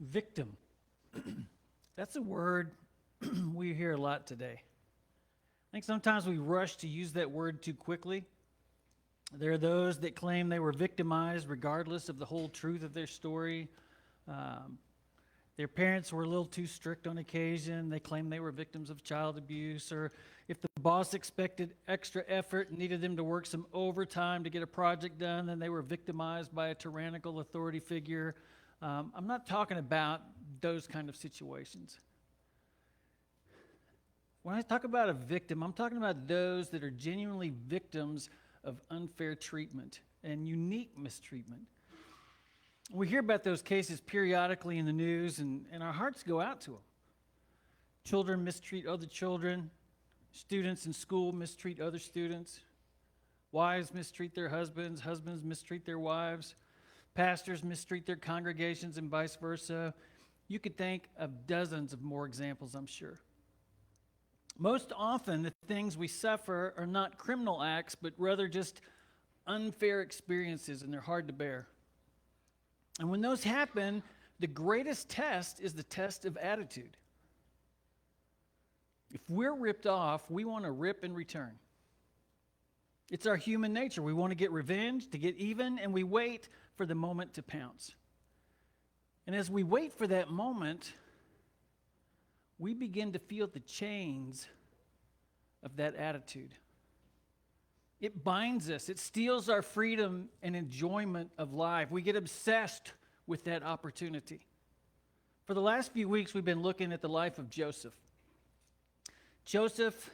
Victim. That's a word we hear a lot today. I think sometimes we rush to use that word too quickly. There are those that claim they were victimized regardless of the whole truth of their story. Their parents were a little too strict on occasion. They claim they were victims of child abuse. Or if the boss expected extra effort and needed them to work some overtime to get a project done, then they were victimized by a tyrannical authority figure. I'm not talking about those kind of situations. When I talk about a victim, I'm talking about those that are genuinely victims of unfair treatment and unique mistreatment. We hear about those cases periodically in the news, and our hearts go out to them. Children mistreat other children. Students in school mistreat other students. Wives mistreat their husbands. Husbands mistreat their wives. Pastors mistreat their congregations and vice versa. You could think of dozens of more examples, I'm sure. Most often, the things we suffer are not criminal acts, but rather just unfair experiences, and they're hard to bear. And when those happen, the greatest test is the test of attitude. If we're ripped off, we want to rip in return. It's our human nature. We want to get revenge, to get even, and we wait for the moment to pounce. And as we wait for that moment, we begin to feel the chains of that attitude. It binds us. It steals our freedom and enjoyment of life. We get obsessed with that opportunity. For the last few weeks, we've been looking at the life of Joseph. Joseph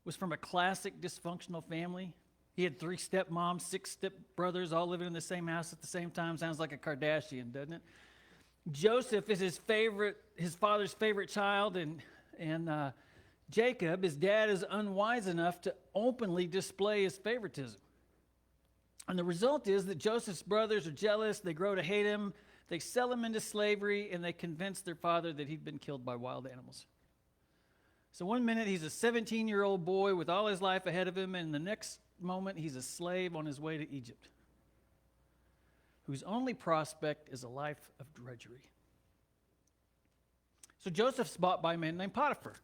was from a classic dysfunctional family. He had 3 stepmoms, 6 stepbrothers, all living in the same house at the same time. Sounds like a Kardashian, doesn't it? Joseph is his father's favorite child, and Jacob, his dad, is unwise enough to openly display his favoritism. And the result is that Joseph's brothers are jealous, they grow to hate him, they sell him into slavery, and they convince their father that he'd been killed by wild animals. So one minute he's a 17-year-old boy with all his life ahead of him, and the next moment he's a slave on his way to Egypt, whose only prospect is a life of drudgery. So Joseph's bought by a man named Potiphar.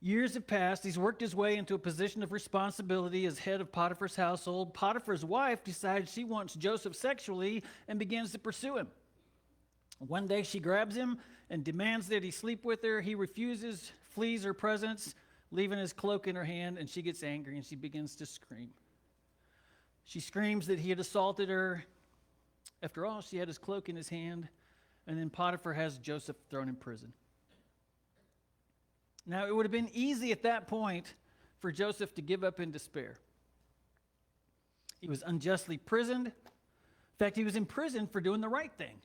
Years have passed. He's worked his way into a position of responsibility as head of Potiphar's household. Potiphar's wife decides she wants Joseph sexually and begins to pursue him. One day she grabs him and demands that he sleep with her. He refuses, flees her presence, leaving his cloak in her hand, and she gets angry and she begins to scream. She screams that he had assaulted her. After all, she had his cloak in his hand, and then Potiphar has Joseph thrown in prison. Now, it would have been easy at that point for Joseph to give up in despair. He was unjustly imprisoned. In fact, he was in prison for doing the right thing.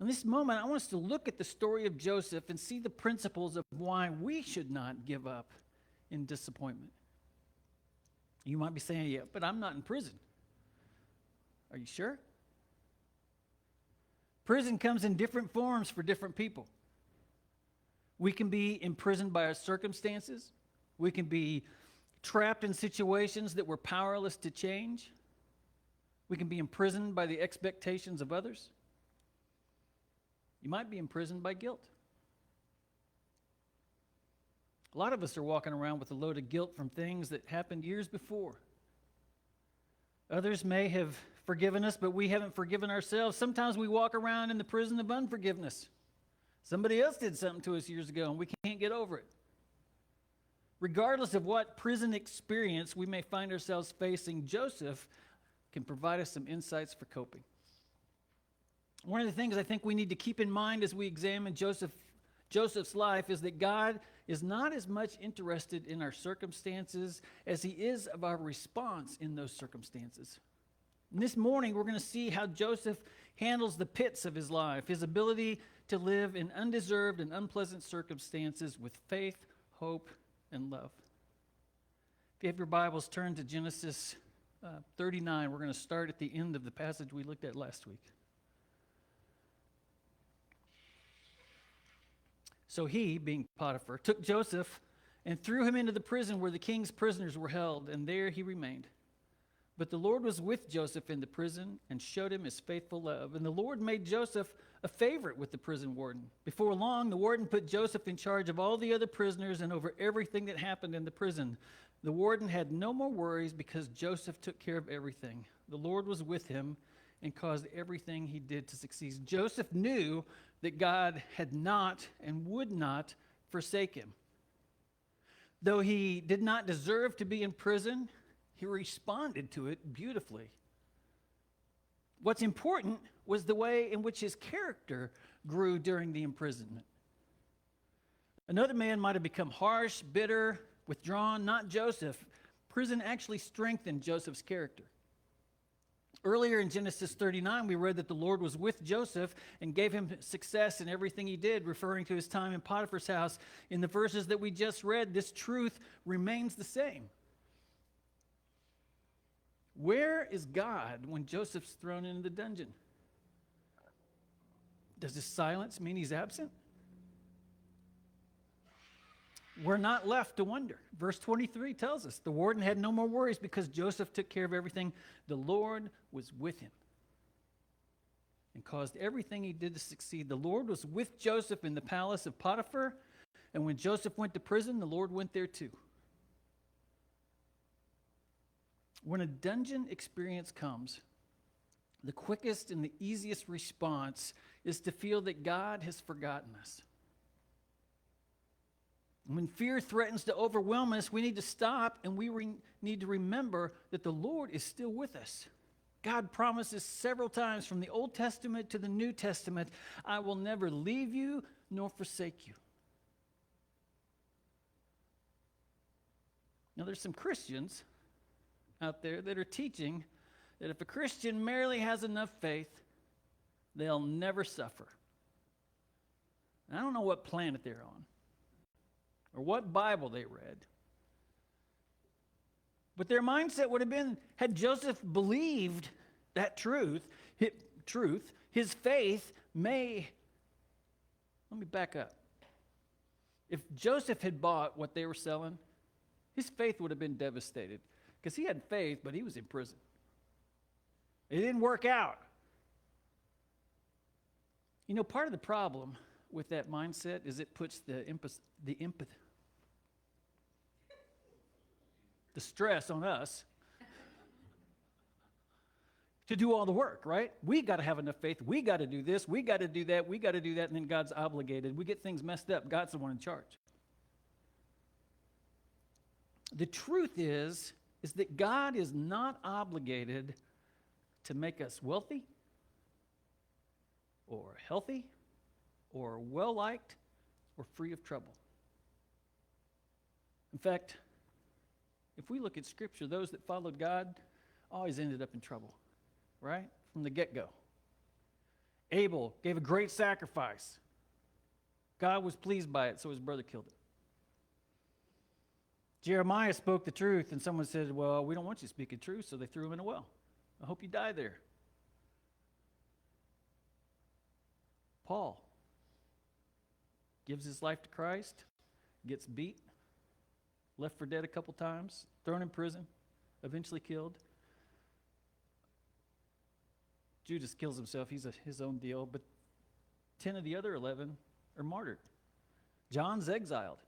In this moment, I want us to look at the story of Joseph and see the principles of why we should not give up in disappointment. You might be saying, yeah, but I'm not in prison. Are you sure? Prison comes in different forms for different people. We can be imprisoned by our circumstances. We can be trapped in situations that we're powerless to change. We can be imprisoned by the expectations of others. You might be imprisoned by guilt. A lot of us are walking around with a load of guilt from things that happened years before. Others may have forgiven us, but we haven't forgiven ourselves. Sometimes we walk around in the prison of unforgiveness. Somebody else did something to us years ago, and we can't get over it. Regardless of what prison experience we may find ourselves facing, Joseph can provide us some insights for coping. One of the things I think we need to keep in mind as we examine Joseph's life is that God is not as much interested in our circumstances as he is of our response in those circumstances. And this morning, we're going to see how Joseph handles the pits of his life, his ability to live in undeserved and unpleasant circumstances with faith, hope, and love. If you have your Bibles, turn to Genesis 39. We're going to start at the end of the passage we looked at last week. So he, being Potiphar, took Joseph and threw him into the prison where the king's prisoners were held, and there he remained. But the Lord was with Joseph in the prison and showed him his faithful love. And the Lord made Joseph a favorite with the prison warden. Before long, the warden put Joseph in charge of all the other prisoners and over everything that happened in the prison. The warden had no more worries because Joseph took care of everything. The Lord was with him and caused everything he did to succeed. Joseph knew that God had not and would not forsake him. Though he did not deserve to be in prison, he responded to it beautifully. What's important was the way in which his character grew during the imprisonment. Another man might have become harsh, bitter, withdrawn, not Joseph. Prison actually strengthened Joseph's character. Earlier in Genesis 39, we read that the Lord was with Joseph and gave him success in everything he did, referring to his time in Potiphar's house. In the verses that we just read, this truth remains the same. Where is God when Joseph's thrown into the dungeon? Does his silence mean he's absent? We're not left to wonder. Verse 23 tells us the warden had no more worries because Joseph took care of everything. The Lord was with him and caused everything he did to succeed. The Lord was with Joseph in the palace of Potiphar, and when Joseph went to prison, the Lord went there too. When a dungeon experience comes, the quickest and the easiest response is to feel that God has forgotten us. When fear threatens to overwhelm us, we need to stop and we need to remember that the Lord is still with us. God promises several times from the Old Testament to the New Testament, I will never leave you nor forsake you. Now there's some Christians out there that are teaching that if a Christian merely has enough faith, they'll never suffer. And I don't know what planet they're on or what Bible they read. But their mindset would have been, had Joseph believed that truth, his faith may... Let me back up. If Joseph had bought what they were selling, his faith would have been devastated because he had faith, but he was in prison. It didn't work out. You know, part of the problem with that mindset is it puts the stress on us to do all the work, right? We got to have enough faith. We got to do this. We got to do that. We got to do that. And then God's obligated. We get things messed up. God's the one in charge. The truth is that God is not obligated to make us wealthy or healthy or well-liked or free of trouble. In fact, if we look at Scripture, those that followed God always ended up in trouble, right? From the get-go. Abel gave a great sacrifice. God was pleased by it, so his brother killed it. Jeremiah spoke the truth, and someone said, well, we don't want you speaking truth, so they threw him in a well. I hope you die there. Paul gives his life to Christ, gets beat, left for dead a couple times, thrown in prison, eventually killed. Judas kills himself. He's his own deal, but 10 of the other 11 are martyred. John's exiled.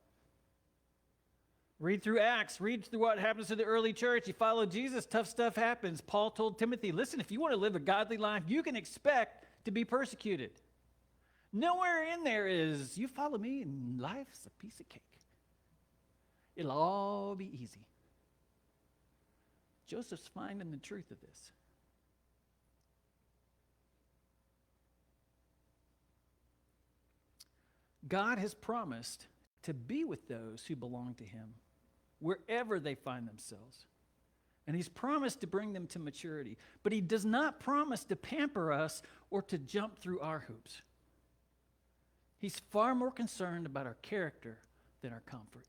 Read through Acts. Read through what happens to the early church. You follow Jesus, tough stuff happens. Paul told Timothy, listen, if you want to live a godly life, you can expect to be persecuted. Nowhere in there is, you follow me and life's a piece of cake. It'll all be easy. Joseph's finding the truth of this. God has promised to be with those who belong to him, wherever they find themselves. And he's promised to bring them to maturity. But he does not promise to pamper us or to jump through our hoops. He's far more concerned about our character than our comfort.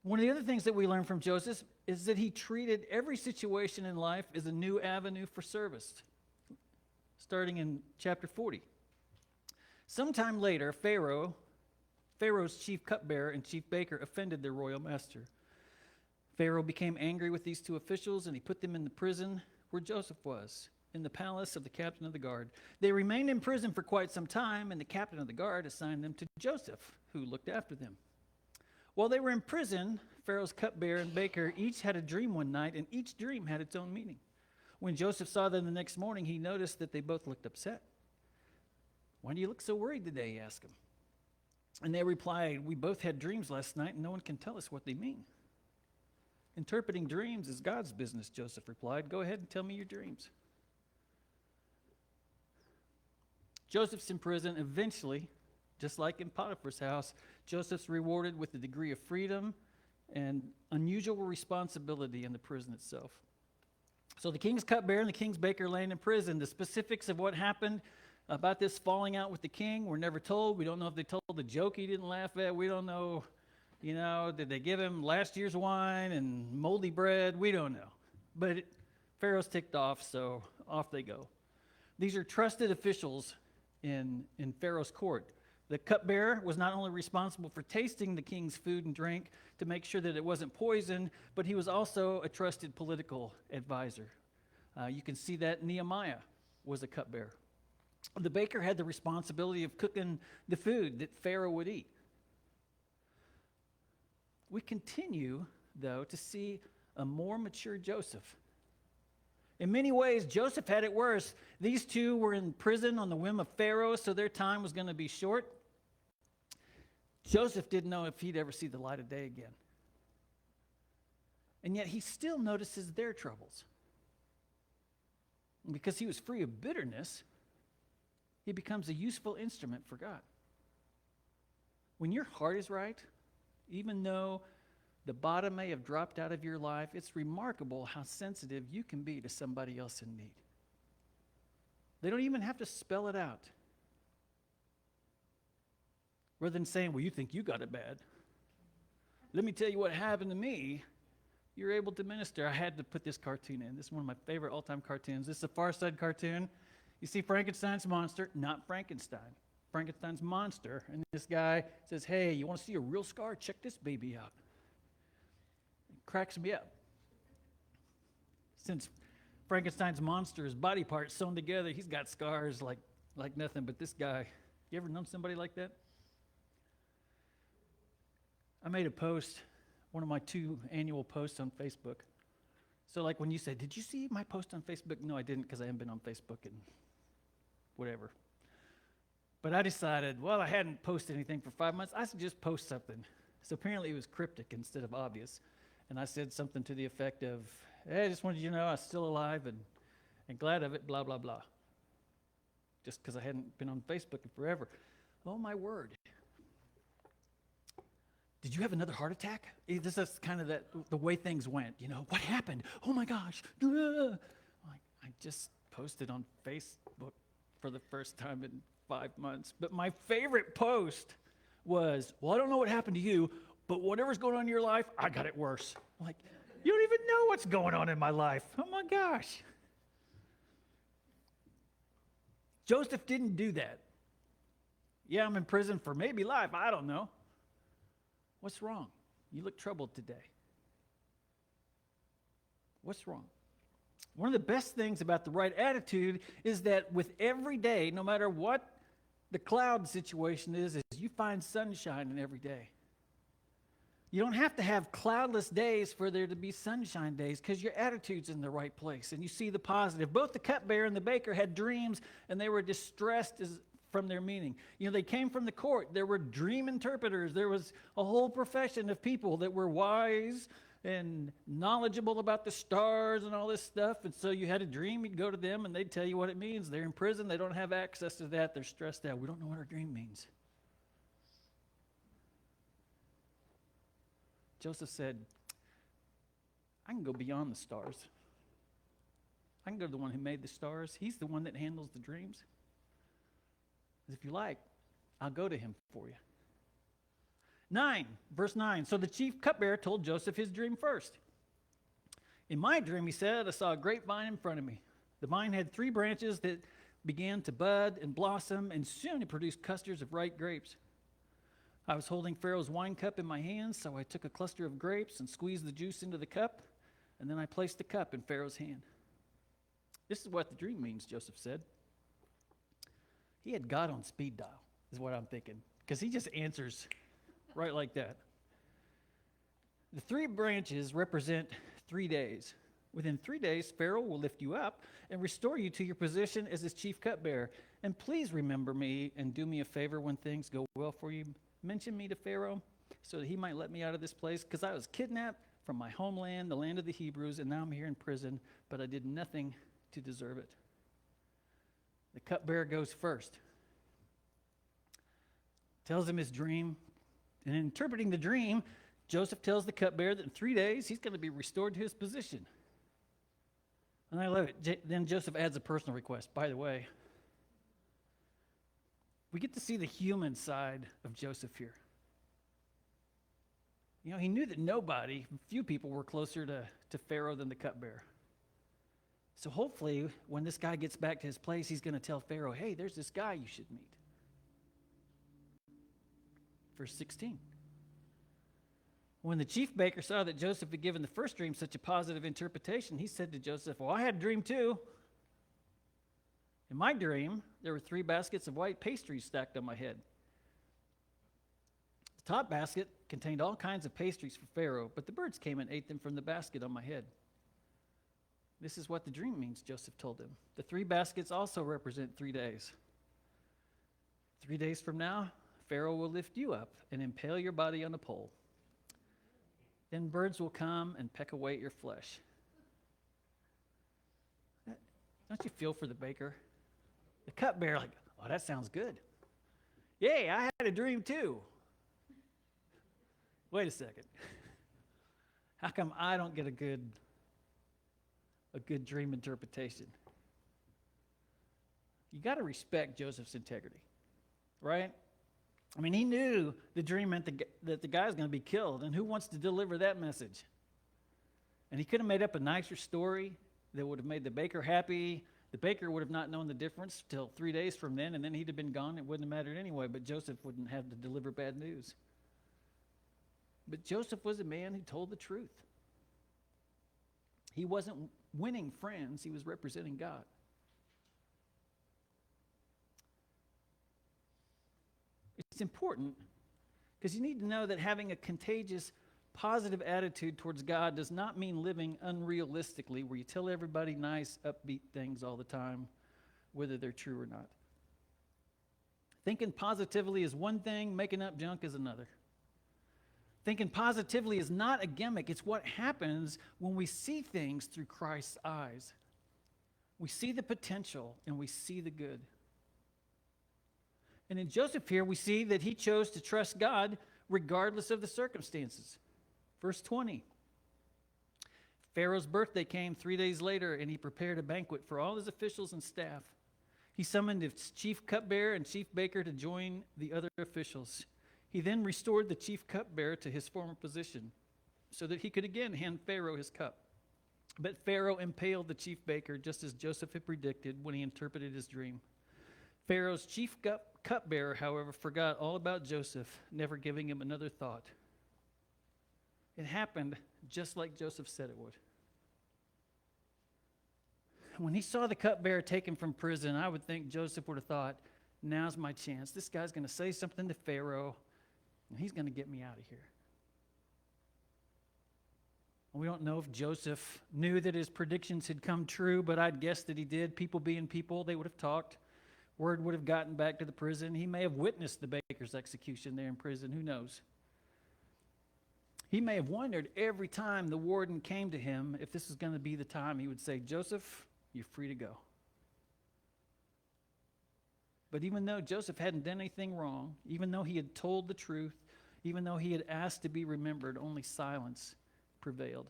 One of the other things that we learn from Joseph is that he treated every situation in life as a new avenue for service. Starting in chapter 40. Sometime later, Pharaoh's chief cupbearer and chief baker offended their royal master. Pharaoh became angry with these two officials, and he put them in the prison where Joseph was, in the palace of the captain of the guard. They remained in prison for quite some time, and the captain of the guard assigned them to Joseph, who looked after them. While they were in prison, Pharaoh's cupbearer and baker each had a dream one night, and each dream had its own meaning. When Joseph saw them the next morning, he noticed that they both looked upset. "Why do you look so worried today?" he asked them. And they replied, "We both had dreams last night, and no one can tell us what they mean." "Interpreting dreams is God's business," Joseph replied. "Go ahead and tell me your dreams." Joseph's in prison. Eventually, just like in Potiphar's house, Joseph's rewarded with a degree of freedom and unusual responsibility in the prison itself. So the king's cupbearer and the king's baker laying in prison. The specifics of what happened about this falling out with the king were never told. We don't know if they told the joke he didn't laugh at. We don't know, did they give him last year's wine and moldy bread? We don't know. But Pharaoh's ticked off, so off they go. These are trusted officials in Pharaoh's court. The cupbearer was not only responsible for tasting the king's food and drink to make sure that it wasn't poisoned, but he was also a trusted political advisor. You can see that Nehemiah was a cupbearer. The baker had the responsibility of cooking the food that Pharaoh would eat. We continue, though, to see a more mature Joseph. In many ways, Joseph had it worse. These two were in prison on the whim of Pharaoh, so their time was going to be short. Joseph didn't know if he'd ever see the light of day again. And yet he still notices their troubles. And because he was free of bitterness, he becomes a useful instrument for God. When your heart is right, even though the bottom may have dropped out of your life, it's remarkable how sensitive you can be to somebody else in need. They don't even have to spell it out. Rather than saying, "Well, you think you got it bad. Let me tell you what happened to me," you're able to minister. I had to put this cartoon in. This is one of my favorite all-time cartoons. This is a Far Side cartoon. You see Frankenstein's monster, not Frankenstein. Frankenstein's monster. And this guy says, "Hey, you want to see a real scar? Check this baby out." It cracks me up. Since Frankenstein's monster, his body parts sewn together, he's got scars like nothing. But this guy, you ever known somebody like that? I made a post, one of my 2 annual posts on Facebook. So like when you say, "Did you see my post on Facebook?" No, I didn't, because I haven't been on Facebook and whatever. But I decided, well, I hadn't posted anything for 5 months. I should just post something. So apparently it was cryptic instead of obvious. And I said something to the effect of, "Hey, I just wanted you to know I was still alive and glad of it, blah, blah, blah." Just because I hadn't been on Facebook in forever. Oh, my word. Did you have another heart attack? This is kind of the way things went. What happened? Oh my gosh. I just posted on Facebook for the first time in 5 months. But my favorite post was, "Well, I don't know what happened to you, but whatever's going on in your life, I got it worse." I'm like, you don't even know what's going on in my life. Oh my gosh. Joseph didn't do that. Yeah, I'm in prison for maybe life. I don't know. What's wrong? You look troubled today. What's wrong? One of the best things about the right attitude is that with every day, no matter what the cloud situation is you find sunshine in every day. You don't have to have cloudless days for there to be sunshine days, because your attitude's in the right place and you see the positive. Both the cupbearer and the baker had dreams, and they were distressed from their meaning. They came from the court. There were dream interpreters. There was a whole profession of people that were wise and knowledgeable about the stars and all this stuff. And so you had a dream, you'd go to them and they'd tell you what it means. They're in prison. They don't have access to that. They're stressed out. We don't know what our dream means. Joseph said, "I can go beyond the stars. I can go to the one who made the stars. He's the one that handles the dreams. If you like, I'll go to him for you." 9, verse 9. So the chief cupbearer told Joseph his dream first. "In my dream," he said, "I saw a grapevine in front of me. The vine had 3 branches that began to bud and blossom, and soon it produced clusters of ripe grapes. I was holding Pharaoh's wine cup in my hands, so I took a cluster of grapes and squeezed the juice into the cup, and then I placed the cup in Pharaoh's hand. This is what the dream means, Joseph said. He had God on speed dial, is what I'm thinking, because he just answers right like that. The 3 branches represent 3 days. Within 3 days, Pharaoh will lift you up and restore you to your position as his chief cupbearer. And please remember me and do me a favor when things go well for you. Mention me to Pharaoh so that he might let me out of this place, because I was kidnapped from my homeland, the land of the Hebrews, and now I'm here in prison, but I did nothing to deserve it. The cupbearer goes first, tells him his dream, and in interpreting the dream, Joseph tells the cupbearer that in 3 days he's going to be restored to his position. And I love it. Then Joseph adds a personal request. By the way, we get to see the human side of Joseph here. You know, he knew that few people were closer to Pharaoh than the cupbearer. So hopefully, when this guy gets back to his place, he's going to tell Pharaoh, hey, there's this guy you should meet. Verse 16. When the chief baker saw that Joseph had given the first dream such a positive interpretation, he said to Joseph, well, I had a dream too. In my dream, there were 3 baskets of white pastries stacked on my head. The top basket contained all kinds of pastries for Pharaoh, but the birds came and ate them from the basket on my head. This is what the dream means, Joseph told him. The 3 baskets also represent 3 days. 3 days from now, Pharaoh will lift you up and impale your body on a pole. Then birds will come and peck away at your flesh. Don't you feel for the baker? The cupbearer, like, oh, that sounds good. Yay, I had a dream too. Wait a second. How come I don't get a good dream interpretation? You got to respect Joseph's integrity, right? I mean, he knew the dream meant that the guy's going to be killed, and who wants to deliver that message? And he could have made up a nicer story that would have made the baker happy. The baker would have not known the difference till 3 days from then, and then he'd have been gone. It wouldn't have mattered anyway, but Joseph wouldn't have to deliver bad news. But Joseph was a man who told the truth. He wasn't winning friends, he was representing God. It's important because you need to know that having a contagious, positive attitude towards God does not mean living unrealistically, where you tell everybody nice, upbeat things all the time, whether they're true or not. Thinking positively is one thing, making up junk is another. Thinking positively is not a gimmick. It's what happens when we see things through Christ's eyes. We see the potential and we see the good. And in Joseph here, we see that he chose to trust God regardless of the circumstances. Verse 20. Pharaoh's birthday came 3 days later, and he prepared a banquet for all his officials and staff. He summoned his chief cupbearer and chief baker to join the other officials. He then restored the chief cupbearer to his former position so that he could again hand Pharaoh his cup. But Pharaoh impaled the chief baker just as Joseph had predicted when he interpreted his dream. Pharaoh's chief cupbearer, however, forgot all about Joseph, never giving him another thought. It happened just like Joseph said it would. When he saw the cupbearer taken from prison, I would think Joseph would have thought, now's my chance. This guy's going to say something to Pharaoh, and he's going to get me out of here. We don't know if Joseph knew that his predictions had come true, but I'd guess that he did. People being people, they would have talked. Word would have gotten back to the prison. He may have witnessed the baker's execution there in prison. Who knows? He may have wondered every time the warden came to him if this was going to be the time he would say, Joseph, you're free to go. But even though Joseph hadn't done anything wrong, even though he had told the truth, even though he had asked to be remembered, only silence prevailed.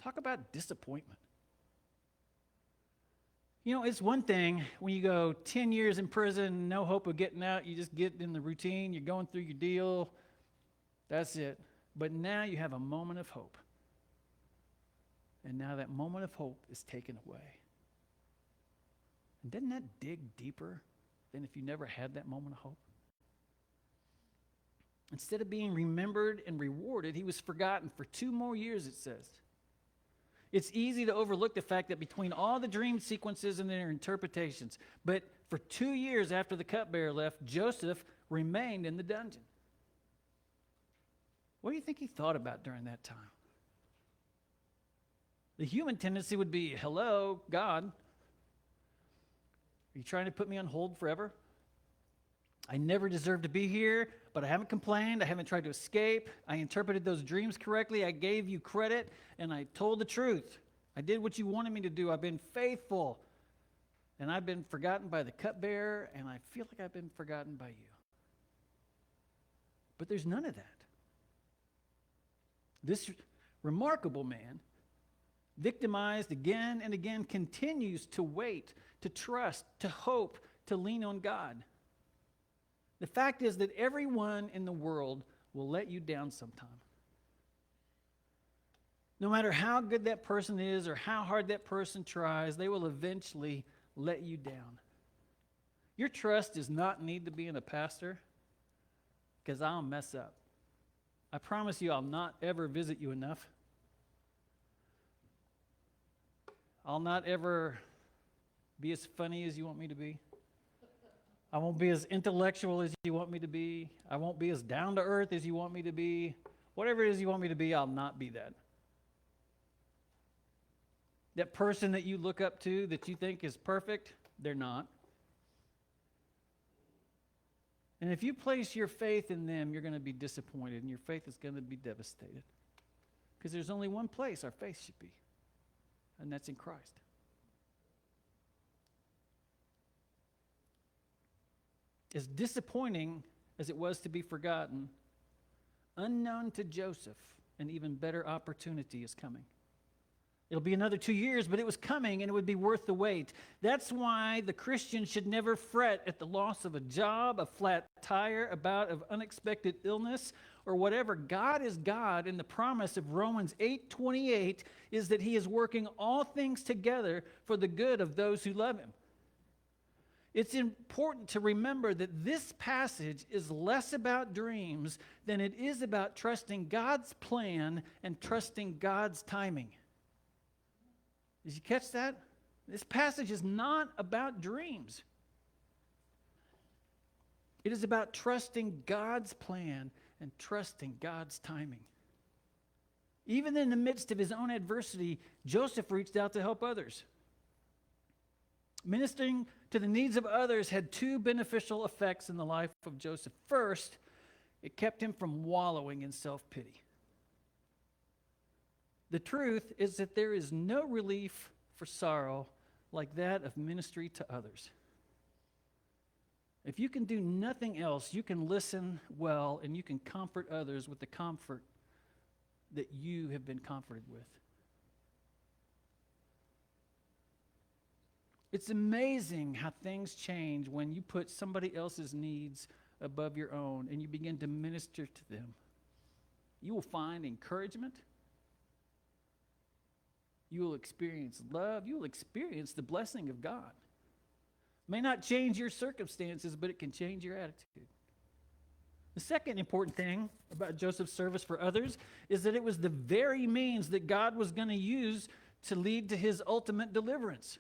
Talk about disappointment. You know, it's one thing when you go 10 years in prison, no hope of getting out, you just get in the routine, you're going through your deal, that's it. But now you have a moment of hope. And now that moment of hope is taken away. And doesn't that dig deeper than if you never had that moment of hope? Instead of being remembered and rewarded, he was forgotten for 2 more years, it says. It's easy to overlook the fact that between all the dream sequences and their interpretations, but for 2 years after the cupbearer left, Joseph remained in the dungeon. What do you think he thought about during that time? The human tendency would be, hello, God, are you trying to put me on hold forever? I never deserved to be here, but I haven't complained. I haven't tried to escape. I interpreted those dreams correctly. I gave you credit, and I told the truth. I did what you wanted me to do. I've been faithful, and I've been forgotten by the cupbearer, and I feel like I've been forgotten by you. But there's none of that. This remarkable man, victimized again and again, continues to wait, to trust, to hope, to lean on God. The fact is that everyone in the world will let you down sometime. No matter how good that person is or how hard that person tries, they will eventually let you down. Your trust does not need to be in a pastor, because I'll mess up. I promise you I'll not ever visit you enough. I'll not ever be as funny as you want me to be. I won't be as intellectual as you want me to be. I won't be as down to earth as you want me to be. Whatever it is you want me to be, I'll not be that. That person that you look up to that you think is perfect, they're not. And if you place your faith in them, you're going to be disappointed, and your faith is going to be devastated. Because there's only one place our faith should be, and that's in Christ. As disappointing as it was to be forgotten, unknown to Joseph, an even better opportunity is coming. It'll be another 2 years, but it was coming, and it would be worth the wait. That's why the Christian should never fret at the loss of a job, a flat tire, a bout of unexpected illness, or whatever. God is God, and the promise of Romans 8:28 is that he is working all things together for the good of those who love him. It's important to remember that this passage is less about dreams than it is about trusting God's plan and trusting God's timing. Did you catch that? This passage is not about dreams. It is about trusting God's plan and trusting God's timing. Even in the midst of his own adversity, Joseph reached out to help others. Ministering to the needs of others had 2 beneficial effects in the life of Joseph. First, it kept him from wallowing in self-pity. The truth is that there is no relief for sorrow like that of ministry to others. If you can do nothing else, you can listen well and you can comfort others with the comfort that you have been comforted with. It's amazing how things change when you put somebody else's needs above your own and you begin to minister to them. You will find encouragement. You will experience love. You will experience the blessing of God. It may not change your circumstances, but it can change your attitude. The second important thing about Joseph's service for others is that it was the very means that God was going to use to lead to his ultimate deliverance.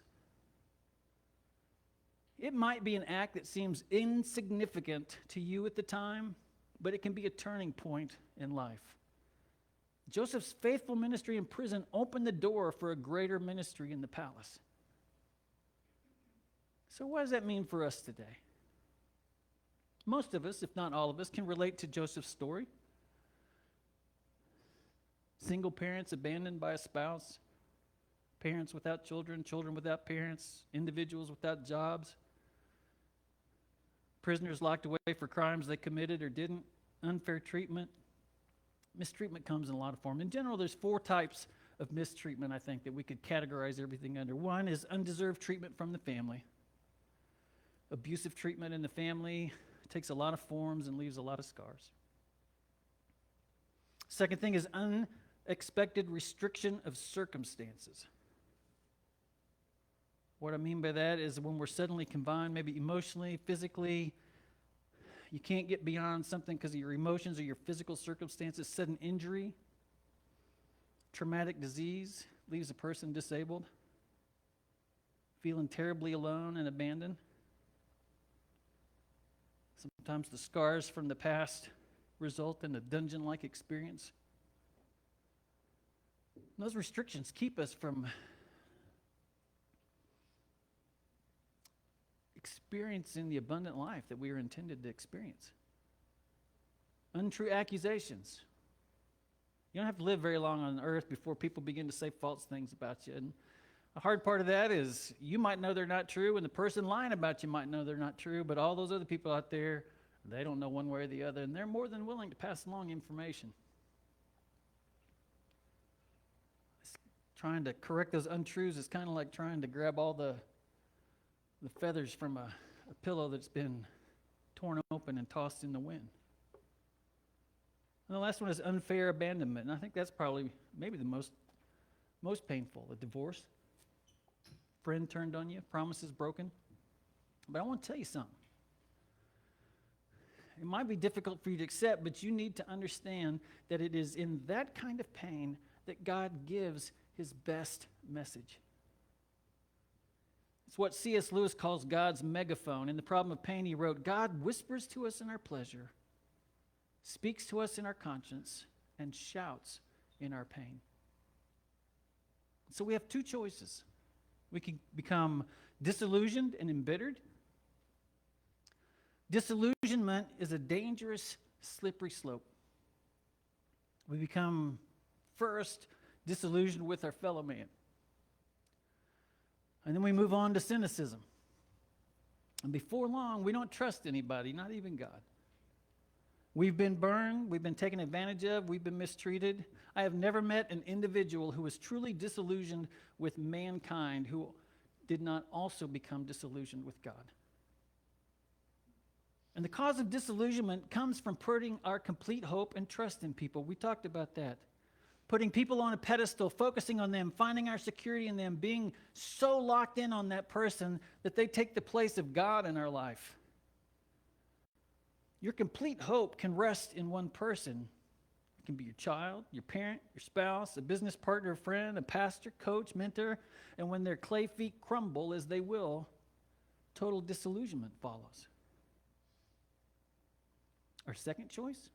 It might be an act that seems insignificant to you at the time, but it can be a turning point in life. Joseph's faithful ministry in prison opened the door for a greater ministry in the palace. So what does that mean for us today? Most of us, if not all of us, can relate to Joseph's story. Single parents abandoned by a spouse, parents without children, children without parents, individuals without jobs, prisoners locked away for crimes they committed or didn't, unfair treatment. Mistreatment comes in a lot of forms. In general, there's 4 types of mistreatment, I think, that we could categorize everything under. One is undeserved treatment from the family. Abusive treatment in the family takes a lot of forms and leaves a lot of scars. Second thing is unexpected restriction of circumstances. What I mean by that is when we're suddenly confined, maybe emotionally, physically, You can't get beyond something because of your emotions or your physical circumstances. Sudden injury, traumatic disease leaves a person disabled, feeling terribly alone and abandoned. Sometimes the scars from the past result in a dungeon-like experience. And those restrictions keep us from experiencing the abundant life that we are intended to experience. Untrue accusations. You don't have to live very long on earth before people begin to say false things about you. And the hard part of that is you might know they're not true, and the person lying about you might know they're not true, but all those other people out there, they don't know one way or the other, and they're more than willing to pass along information. Trying to correct those untruths is kind of like trying to grab all the feathers from a pillow that's been torn open and tossed in the wind. And the last one is unfair abandonment, and I think that's probably maybe the most painful. A divorce, friend turned on you, promises broken. But I want to tell you something. It might be difficult for you to accept, but you need to understand that it is in that kind of pain that God gives his best message. It's what C.S. Lewis calls God's megaphone. In The Problem of Pain, he wrote, God whispers to us in our pleasure, speaks to us in our conscience, and shouts in our pain. So we have two choices. We can become disillusioned and embittered. Disillusionment is a dangerous, slippery slope. We become first disillusioned with our fellow man. And then we move on to cynicism. And before long, we don't trust anybody, not even God. We've been burned, we've been taken advantage of, we've been mistreated. I have never met an individual who was truly disillusioned with mankind who did not also become disillusioned with God. And the cause of disillusionment comes from putting our complete hope and trust in people. We talked about that. Putting people on a pedestal, focusing on them, finding our security in them, being so locked in on that person that they take the place of God in our life. Your complete hope can rest in one person. It can be your child, your parent, your spouse, a business partner, a friend, a pastor, coach, mentor. And when their clay feet crumble, as they will, total disillusionment follows. Our second choice?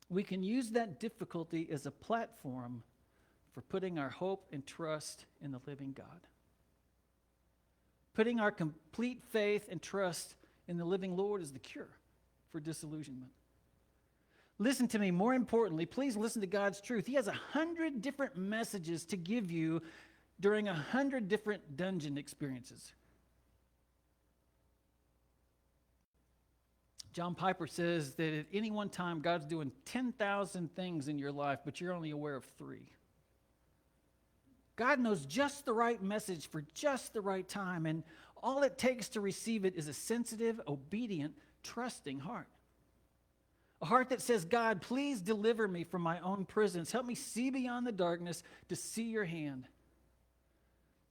We can use that difficulty as a platform for putting our hope and trust in the living God. Putting our complete faith and trust in the living Lord is the cure for disillusionment. Listen to me, more importantly, please listen to God's truth. He has 100 different messages to give you during 100 different dungeon experiences. John Piper says that at any one time, God's doing 10,000 things in your life, but you're only aware of 3. God knows just the right message for just the right time, and all it takes to receive it is a sensitive, obedient, trusting heart. A heart that says, God, please deliver me from my own prisons. Help me see beyond the darkness to see your hand.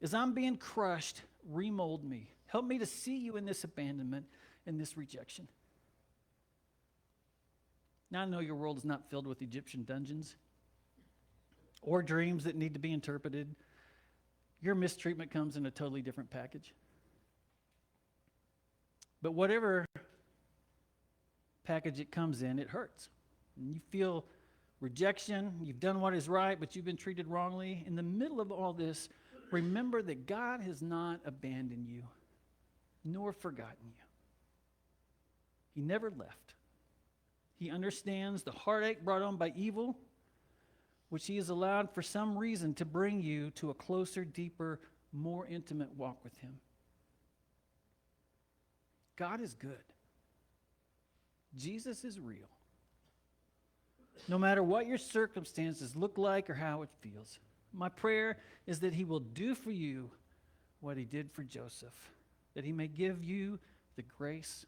As I'm being crushed, remold me. Help me to see you in this abandonment and this rejection. Now, I know your world is not filled with Egyptian dungeons or dreams that need to be interpreted. Your mistreatment comes in a totally different package. But whatever package it comes in, it hurts. And you feel rejection, you've done what is right, but you've been treated wrongly. In the middle of all this, remember that God has not abandoned you, nor forgotten you. He never left. He understands the heartache brought on by evil, which he has allowed for some reason to bring you to a closer, deeper, more intimate walk with him. God is good. Jesus is real. No matter what your circumstances look like or how it feels, my prayer is that he will do for you what he did for Joseph, that he may give you the grace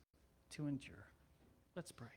to endure. Let's pray.